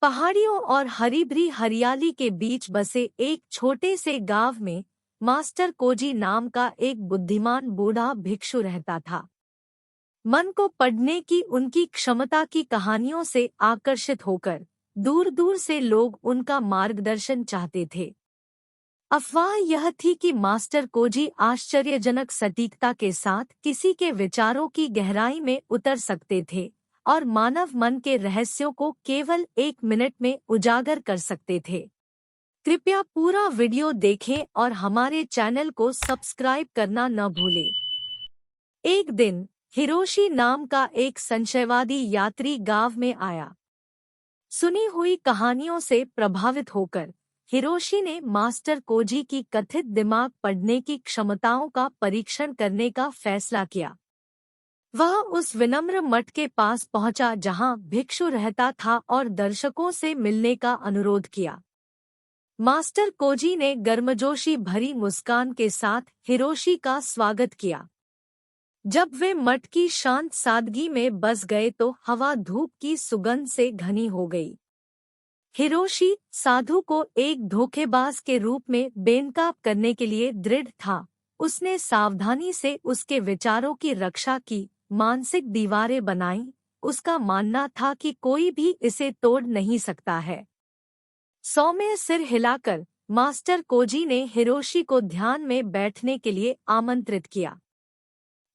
पहाड़ियों और हरी भरी हरियाली के बीच बसे एक छोटे से गांव में मास्टर कोजी नाम का एक बुद्धिमान बूढ़ा भिक्षु रहता था। मन को पढ़ने की उनकी क्षमता की कहानियों से आकर्षित होकर दूर दूर से लोग उनका मार्गदर्शन चाहते थे। अफवाह यह थी कि मास्टर कोजी आश्चर्यजनक सटीकता के साथ किसी के विचारों की गहराई में उतर सकते थे और मानव मन के रहस्यों को केवल 1 मिनट में उजागर कर सकते थे। कृपया पूरा वीडियो देखें और हमारे चैनल को सब्सक्राइब करना न भूलें। एक दिन हिरोशी नाम का एक संशयवादी यात्री गांव में आया। सुनी हुई कहानियों से प्रभावित होकर हिरोशी ने मास्टर कोजी की कथित दिमाग पढ़ने की क्षमताओं का परीक्षण करने का फैसला किया। वह उस विनम्र मठ के पास पहुंचा जहां भिक्षु रहता था और दर्शकों से मिलने का अनुरोध किया। मास्टर कोजी ने गर्मजोशी भरी मुस्कान के साथ हिरोशी का स्वागत किया। जब वे मठ की शांत सादगी में बस गए तो हवा धूप की सुगंध से घनी हो गई। हिरोशी साधु को एक धोखेबाज के रूप में बेनकाब करने के लिए दृढ़ था। उसने सावधानी से उसके विचारों की रक्षा की, मानसिक दीवारें बनाईं। उसका मानना था कि कोई भी इसे तोड़ नहीं सकता है। सौम्य सिर हिलाकर मास्टर कोजी ने हिरोशी को ध्यान में बैठने के लिए आमंत्रित किया।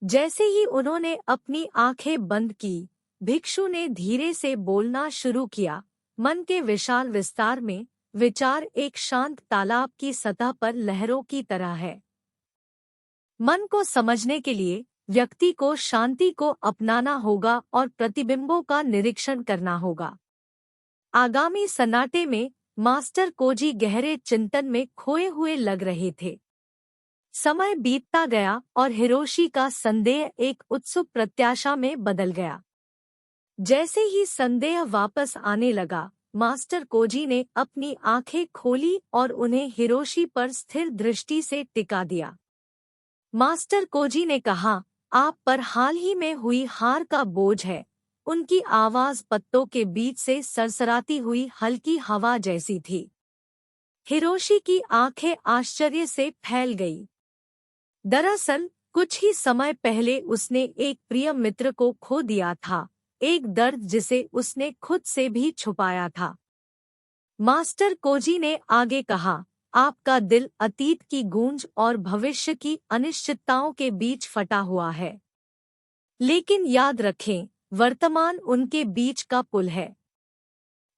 जैसे ही उन्होंने अपनी आंखें बंद की, भिक्षु ने धीरे से बोलना शुरू किया। मन के विशाल विस्तार में विचार एक शांत तालाब की सतह पर लहरों की तरह है। मन को समझने के लिए व्यक्ति को शांति को अपनाना होगा और प्रतिबिंबों का निरीक्षण करना होगा। आगामी सन्नाटे में मास्टर कोजी गहरे चिंतन में खोए हुए लग रहे थे। समय बीतता गया और हिरोशी का संदेह एक उत्सुक प्रत्याशा में बदल गया। जैसे ही संदेह वापस आने लगा, मास्टर कोजी ने अपनी आंखें खोली और उन्हें हिरोशी पर स्थिर दृष्टि से टिका दिया। मास्टर कोजी ने कहा, आप पर हाल ही में हुई हार का बोझ है। उनकी आवाज पत्तों के बीच से सरसराती हुई हल्की हवा जैसी थी। हिरोशी की आंखें आश्चर्य से फैल गई। दरअसल कुछ ही समय पहले उसने एक प्रिय मित्र को खो दिया था, एक दर्द जिसे उसने खुद से भी छुपाया था। मास्टर कोजी ने आगे कहा, आपका दिल अतीत की गूंज और भविष्य की अनिश्चितताओं के बीच फटा हुआ है। लेकिन याद रखें, वर्तमान उनके बीच का पुल है।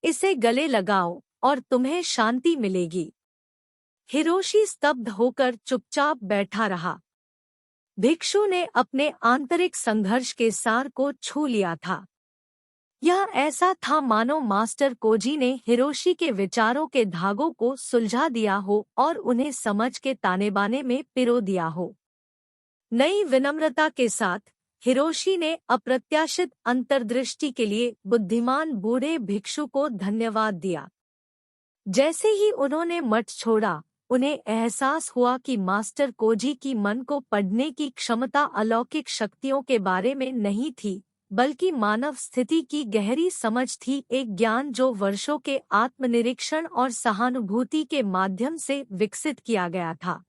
इसे गले लगाओ और तुम्हें शांति मिलेगी। हिरोशी स्तब्ध होकर चुपचाप बैठा रहा। भिक्षु ने अपने आंतरिक संघर्ष के सार को छू लिया था। यह ऐसा था मानो मास्टर कोजी ने हिरोशी के विचारों के धागों को सुलझा दिया हो और उन्हें समझ के तानेबाने में पिरो दिया हो। नई विनम्रता के साथ हिरोशी ने अप्रत्याशित अंतर्दृष्टि के लिए बुद्धिमान बूढ़े भिक्षु को धन्यवाद दिया। जैसे ही उन्होंने मठ छोड़ा, उन्हें एहसास हुआ कि मास्टर कोजी की मन को पढ़ने की क्षमता अलौकिक शक्तियों के बारे में नहीं थी, बल्कि मानव स्थिति की गहरी समझ थी, एक ज्ञान जो वर्षों के आत्मनिरीक्षण और सहानुभूति के माध्यम से विकसित किया गया था।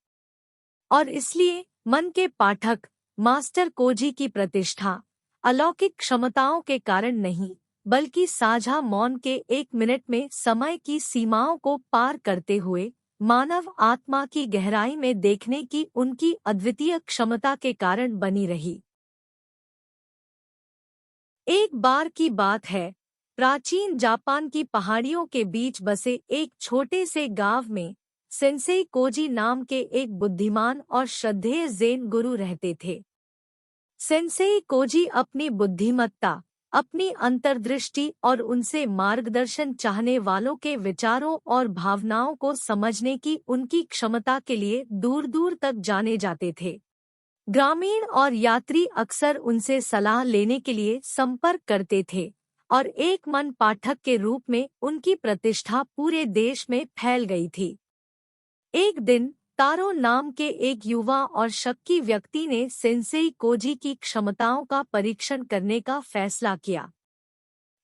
और इसलिए मन के पाठक मास्टर कोजी की प्रतिष्ठा अलौकिक क्षमताओं के कारण नहीं, बल्कि साझा मौन के 1 मिनट में समय की सीमाओं को पार करते हुए मानव आत्मा की गहराई में देखने की उनकी अद्वितीय क्षमता के कारण बनी रही। एक बार की बात है, प्राचीन जापान की पहाड़ियों के बीच बसे एक छोटे से गांव में सेंसेई कोजी नाम के एक बुद्धिमान और श्रद्धेय ज़ेन गुरु रहते थे। सेंसेई कोजी अपनी बुद्धिमत्ता, अपनी अंतर्दृष्टि और उनसे मार्गदर्शन चाहने वालों के विचारों और भावनाओं को समझने की उनकी क्षमता के लिए दूर दूर तक जाने जाते थे। ग्रामीण और यात्री अक्सर उनसे सलाह लेने के लिए संपर्क करते थे और एक मन पाठक के रूप में उनकी प्रतिष्ठा पूरे देश में फैल गई थी। एक दिन तारो नाम के एक युवा और शक्की व्यक्ति ने सेंसेई कोजी की क्षमताओं का परीक्षण करने का फैसला किया।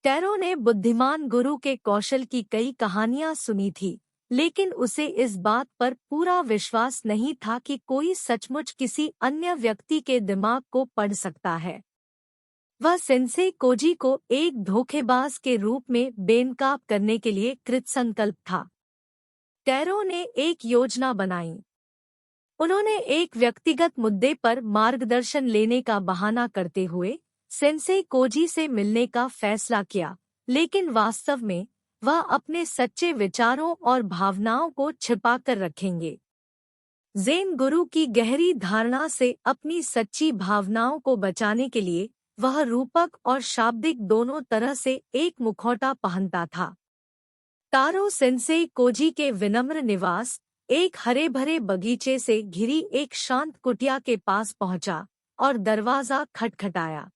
टैरो ने बुद्धिमान गुरु के कौशल की कई कहानियां सुनी थी, लेकिन उसे इस बात पर पूरा विश्वास नहीं था कि कोई सचमुच किसी अन्य व्यक्ति के दिमाग को पढ़ सकता है। वह सेंसेई कोजी को एक धोखेबाज के रूप में बेनकाब करने के लिए कृतसंकल्प था। टैरो ने एक योजना बनाई। उन्होंने एक व्यक्तिगत मुद्दे पर मार्गदर्शन लेने का बहाना करते हुए सेंसेई कोजी से मिलने का फैसला किया, लेकिन वास्तव में वह अपने सच्चे विचारों और भावनाओं को छिपाकर रखेंगे। ज़ेन गुरु की गहरी धारणा से अपनी सच्ची भावनाओं को बचाने के लिए वह रूपक और शाब्दिक दोनों तरह से एक मुखौटा पहनता था। तारो सेंसेई कोजी के विनम्र निवास, एक हरे भरे बगीचे से घिरी एक शांत कुटिया के पास पहुंचा और दरवाजा खटखटाया।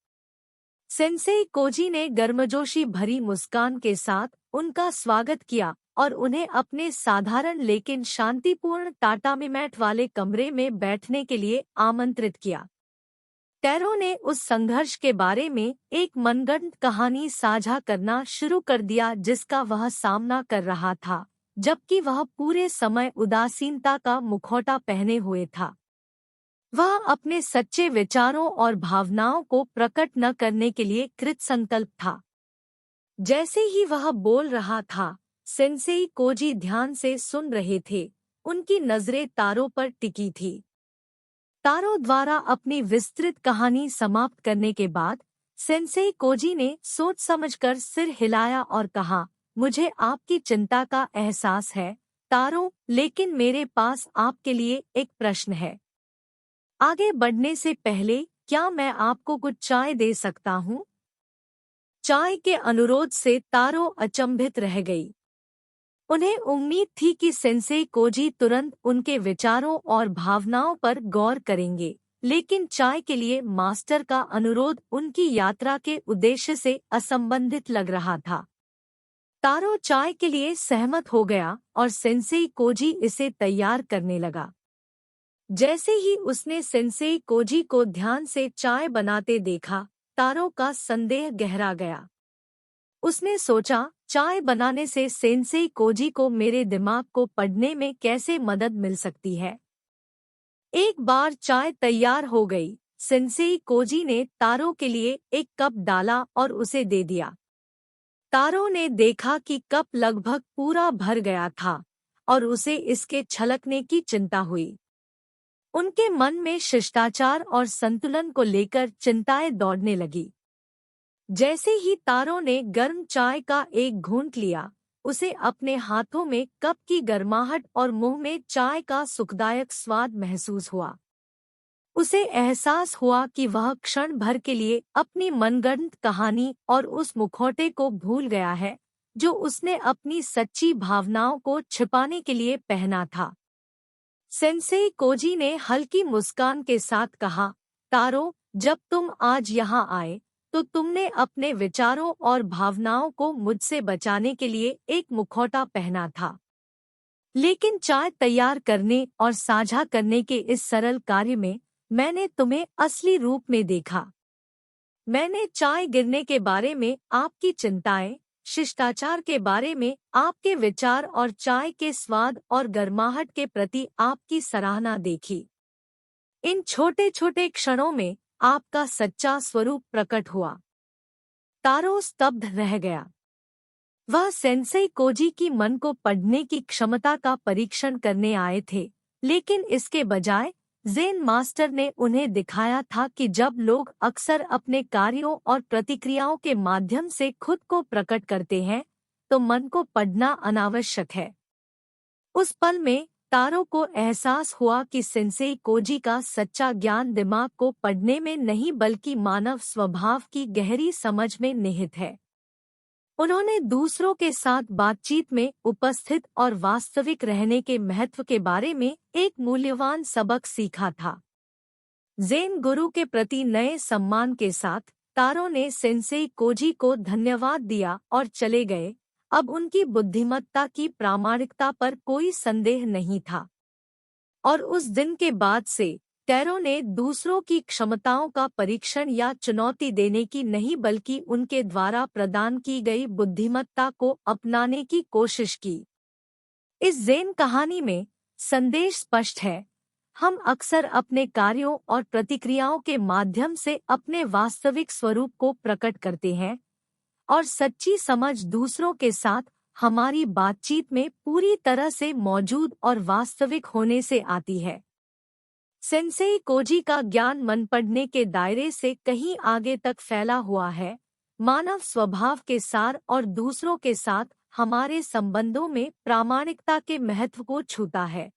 सेंसेई कोजी ने गर्मजोशी भरी मुस्कान के साथ उनका स्वागत किया और उन्हें अपने साधारण लेकिन शांतिपूर्ण टाटामी मैट वाले कमरे में बैठने के लिए आमंत्रित किया। टैरो ने उस संघर्ष के बारे में एक मनगढ़ंत कहानी साझा करना शुरू कर दिया जिसका वह सामना कर रहा था, जबकि वह पूरे समय उदासीनता का मुखौटा पहने हुए था। वह अपने सच्चे विचारों और भावनाओं को प्रकट न करने के लिए कृतसंकल्प था। जैसे ही वह बोल रहा था, सेंसेई कोजी ध्यान से सुन रहे थे। उनकी नजरें तारो पर टिकी थी। तारो द्वारा अपनी विस्तृत कहानी समाप्त करने के बाद सेंसेई कोजी ने सोच समझकर सिर हिलाया और कहा, मुझे आपकी चिंता का एहसास है तारो, लेकिन मेरे पास आपके लिए एक प्रश्न है। आगे बढ़ने से पहले क्या मैं आपको कुछ चाय दे सकता हूँ? चाय के अनुरोध से तारो अचंभित रह गई। उन्हें उम्मीद थी कि सेंसेई कोजी तुरंत उनके विचारों और भावनाओं पर गौर करेंगे, लेकिन चाय के लिए मास्टर का अनुरोध उनकी यात्रा के उद्देश्य से असंबंधित लग रहा था। तारो चाय के लिए सहमत हो गया और सेंसेई कोजी इसे तैयार करने लगा। जैसे ही उसने सेंसेई कोजी को ध्यान से चाय बनाते देखा, तारो का संदेह गहरा गया। उसने सोचा, चाय बनाने से सेंसेई कोजी को मेरे दिमाग को पढ़ने में कैसे मदद मिल सकती है? एक बार चाय तैयार हो गई, सेंसेई कोजी ने तारो के लिए एक कप डाला और उसे दे दिया। तारो ने देखा कि कप लगभग पूरा भर गया था और उसे इसके छलकने की चिंता हुई। उनके मन में शिष्टाचार और संतुलन को लेकर चिंताएं दौड़ने लगी। जैसे ही तारो ने गर्म चाय का एक घूंट लिया, उसे अपने हाथों में कप की गर्माहट और मुंह में चाय का सुखदायक स्वाद महसूस हुआ। उसे एहसास हुआ कि वह क्षण भर के लिए अपनी मनगढ़ंत कहानी और उस मुखौटे को भूल गया है जो उसने अपनी सच्ची भावनाओं को छिपाने के लिए पहना था। सेंसेई कोजी ने हल्की मुस्कान के साथ कहा, तारो, जब तुम आज यहाँ आए तो तुमने अपने विचारों और भावनाओं को मुझसे बचाने के लिए एक मुखौटा पहना था, लेकिन चाय तैयार करने और साझा करने के इस सरल कार्य में मैंने तुम्हें असली रूप में देखा। मैंने चाय गिरने के बारे में आपकी चिंताएं, शिष्टाचार के बारे में आपके विचार और चाय के स्वाद और गर्माहट के प्रति आपकी सराहना देखी। इन छोटे छोटे क्षणों में आपका सच्चा स्वरूप प्रकट हुआ। तारो स्तब्ध रह गया। वह सेंसेई कोजी की मन को पढ़ने की क्षमता का परीक्षण करने आए थे, लेकिन इसके बजाय ज़ेन मास्टर ने उन्हें दिखाया था कि जब लोग अक्सर अपने कार्यों और प्रतिक्रियाओं के माध्यम से खुद को प्रकट करते हैं, तो मन को पढ़ना अनावश्यक है। उस पल में तारो को एहसास हुआ कि सेंसेई कोजी का सच्चा ज्ञान दिमाग को पढ़ने में नहीं बल्कि मानव स्वभाव की गहरी समझ में निहित है। उन्होंने दूसरों के साथ बातचीत में उपस्थित और वास्तविक रहने के महत्व के बारे में एक मूल्यवान सबक सीखा था। ज़ेन गुरु के प्रति नए सम्मान के साथ तारो ने सेंसेई कोजी को धन्यवाद दिया और चले गए। अब उनकी बुद्धिमत्ता की प्रामाणिकता पर कोई संदेह नहीं था। और उस दिन के बाद से टैरो ने दूसरों की क्षमताओं का परीक्षण या चुनौती देने की नहीं बल्कि उनके द्वारा प्रदान की गई बुद्धिमत्ता को अपनाने की कोशिश की। इस ज़ेन कहानी में संदेश स्पष्ट है। हम अक्सर अपने कार्यों और प्रतिक्रियाओं के माध्यम से अपने वास्तविक स्वरूप को प्रकट करते हैं और सच्ची समझ दूसरों के साथ हमारी बातचीत में पूरी तरह से मौजूद और वास्तविक होने से आती है। सेंसेई कोजी का ज्ञान मन पढ़ने के दायरे से कहीं आगे तक फैला हुआ है, मानव स्वभाव के सार और दूसरों के साथ हमारे संबंधों में प्रामाणिकता के महत्व को छूता है।